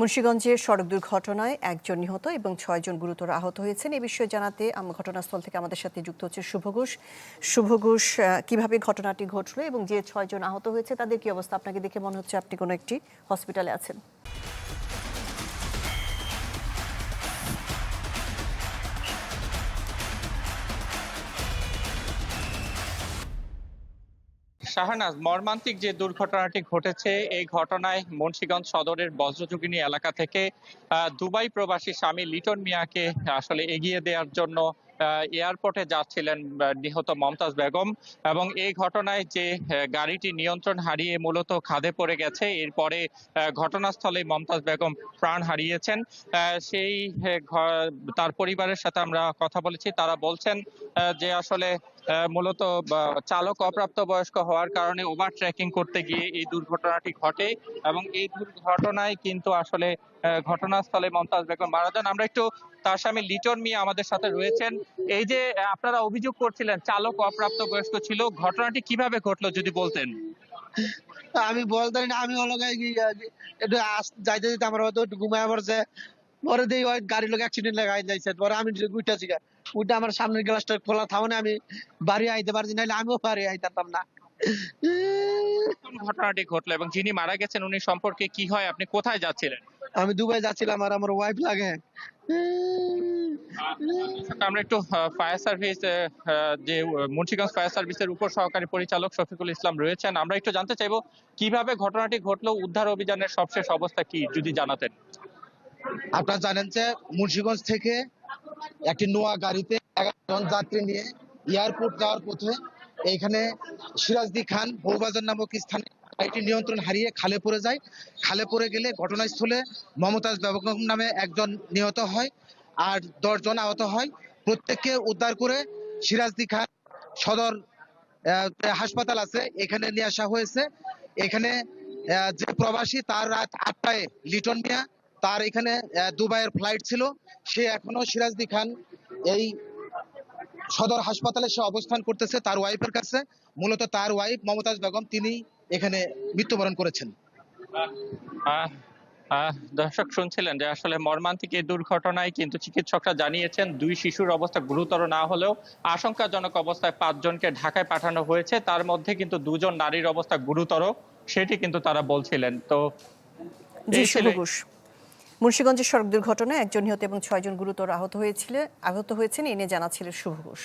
মুন্সিগঞ্জের সড়ক দুর্ঘটনায় একজন নিহত এবং ৬ জন গুরুতর আহত হয়েছেন। এ বিষয়ে জানাতে ঘটনাস্থল থেকে আমাদের সাথে যুক্ত হচ্ছে শুভ ঘোষ। শুভ ঘোষ, কিভাবে ঘটনাটি ঘটলো এবং যে ৬ জন আহত হয়েছে তাদের কি অবস্থা? আপনাকে দেখে মনে হচ্ছে আপনি কোনো একটি হসপিটালে আছেন। শাহনাজ, মর্মান্তিক যে দুর্ঘটনাটি ঘটেছে এই ঘটনায় মুন্সিগঞ্জ সদরের বজ্রযোগিনী এলাকা থেকে দুবাই প্রবাসী স্বামী লিটন মিয়াকে আসলে এগিয়ে দেওয়ার জন্য এয়ারপোর্টে যাচ্ছিলেন নিহত মমতাজ বেগম, এবং এই ঘটনায় যে গাড়িটি নিয়ন্ত্রণ হারিয়ে মূলত খাদে পড়ে গেছে। এরপরে ঘটনাস্থলে মমতাজ বেগম প্রাণ হারিয়েছেন। সেই তার পরিবারের সাথে আমরা কথা বলেছি। তারা বলছেন যে আসলে মূলত চালক অপ্রাপ্তবয়স্ক হওয়ার কারণে ওভার ট্রেকিং করতে গিয়ে এই দুর্ঘটনাটি ঘটে, এবং এই দুর্ঘটনায় কিন্তু আসলে ঘটনাস্থলে মমতাজ বেগম মারা যান। আমরা একটু তার স্বামী লিটন মিয়া আমাদের সাথে রয়েছেন। এই যে আপনারা অভিযোগ করছিলেন চালক অপ্রাপ্তবয়স্ক ছিল, ঘটনাটি কিভাবে ঘটলো যদি বলতেন। আমি বলতে না, আমি হলো একটু যাইতে যেতে আমার হয়তো একটু ঘুমায় পড়ছে। পরে দেখি ওই গাড়ি লোক অ্যাক্সিডেন্ট লাগাই যাইছে। পরে আমি উঠেছি, উঠে আমার সামনের গ্লাসটা খোলা থাও না, আমি বাড়ি আইতে পারছি, নাহলে আমিও বাড়ি আইতাম না। ঘটনাটি ঘটলো এবং যিনি মারা গেছেন উনি সম্পর্কে কি হয়, আপনি কোথায় যাচ্ছিলেন? আমি দুবাই যাচ্ছিলাম আর আমার ওয়াইফ লাগে। আমরা একটু ফায়ার সার্ভিস, যে মুন্সিগঞ্জ ফায়ার সার্ভিসের উপ সহকারী পরিচালক শফিকুল ইসলাম রয়েছেন, আমরা একটু জানতে চাইবো কিভাবে ঘটনাটি ঘটলো, উদ্ধার অভিযানের সবশেষ অবস্থা কি যদি জানাতেন। আপনারা জানেন যে মুন্সিগঞ্জ থেকে একটি নোয়া গাড়িতে 11 জন যাত্রী নিয়ে এয়ারপোর্ট যাওয়ার পথে এইখানে সিরাজদি খান বউবাজার নামক স্থানে গাড়িটি নিয়ন্ত্রণ হারিয়ে খালে পড়ে যায়। খালে পড়ে গেলে ঘটনাস্থলে মমতাজ বেগম নামে একজন নিহত হয় আর 10 জন আহত হয়। প্রত্যেককে উদ্ধার করে সিরাজদি খান সদর হাসপাতাল আছে এখানে নিয়ে আসা হয়েছে। এখানে যে প্রবাসী তার রাত 8টায় লিটন মিয়া, তার এখানে দুবাইয়ের ফ্লাইট ছিল, সে এখনো সিরাজদি খান এই সদর হাসপাতালে সে অবস্থান করতেছে তার ওয়াইফের কাছে। মূলত তার ওয়াইফ মমতাজ বেগম তিনি এখানে মৃত্যুবরণ করেছেন। আহ, দর্শক শুনছিলেন যে আসলে মর্মান্তিক এই দুর্ঘটনায় কিন্তু চিকিৎসকরা জানিয়েছেন 2 শিশুর অবস্থা গুরুতর না হলেও আশঙ্কাজনক অবস্থায় 5 জনকে ঢাকায় পাঠানো হয়েছে। তার মধ্যে কিন্তু 2 জন নারীর অবস্থা গুরুতর, সেটি কিন্তু তারা বলছিলেন। তো জি শুভ ঘোষ, মুন্সিগঞ্জের সড়ক দুর্ঘটনায় একজন নিহত এবং 6 জন গুরুতর আহত হয়েছেন এ নিয়ে জানাচ্ছিলেন শুভ ঘোষ।